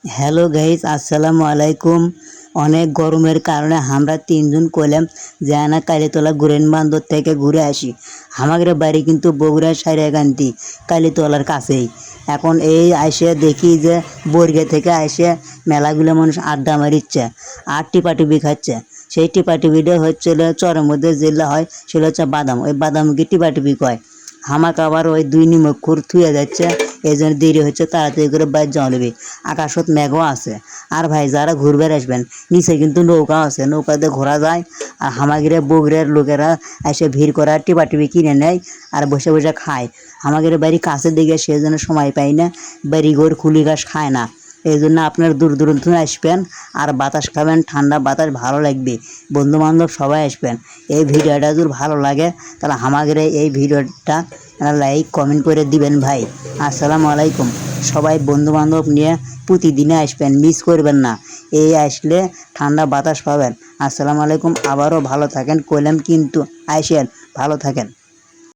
Hello guys, আসসালামু আলাইকুম। অনেক গরমের কারণে আমরা তিনজন কইলাম যে না কালীতলা গুরেন বান্দর থেকে ঘুরে আসি। আমাদের বাড়ি কিন্তু বগুড়া সাইরাকান্দি কালীতলার কাছেই। এখন এই আইসে দেখি যে বর্গে থেকে আইসে মেলাগুলো মানুষ আড্ডা মারিচ্ছে আর টিপাটিপি খাচ্ছে। সেই টিপাটিপিটা হচ্ছে চরের মধ্যে যেগুলো হয় সেগুলো হচ্ছে বাদাম, ওই বাদামকে টিপাটিপি কয়। হামাক আবার ওই দুই নিমক্ষুর থুয়ে যাচ্ছে, এই জন্য দেরি হচ্ছে, তাড়াতাড়ি করে বাইর যাওয়া নেবে। আকাশত মেঘও আছে। আর ভাই যারা ঘুরবে আসবেন, নিচে কিন্তু নৌকা আছে, নৌকাতে ঘোরা যায়। আর হামাগিরে বগুড়ার লোকেরা এসে ভিড় করে টিপাটিপি কিনে নেয় আর বসে বসে খায়। আমাদের বাড়ি কাছে দিকে সেই জন্য সময় পাই না, বাড়ি ঘর খুলি ঘাস খায় না। এই জন্য আপনার দূর দূরান্ত আসবেন আর বাতাস খাবেন, ঠান্ডা বাতাস ভালো লাগবে। বন্ধু বান্ধব সবাই আসবেন। এই ভিডিওটা যদি ভালো লাগে তাহলে আমাদের এই ভিডিওটা লাইক কমেন্ট করে দিবেন ভাই। আসসালামু আলাইকুম। সবাই বন্ধু বান্ধব নিয়ে প্রতিদিনে আসবেন, মিস করবেন না। এই আসলে ঠান্ডা বাতাস পাবেন। আসসালামু আলাইকুম। আবারও ভালো থাকেন কইলাম কিন্তু, আইসেন, ভালো থাকেন।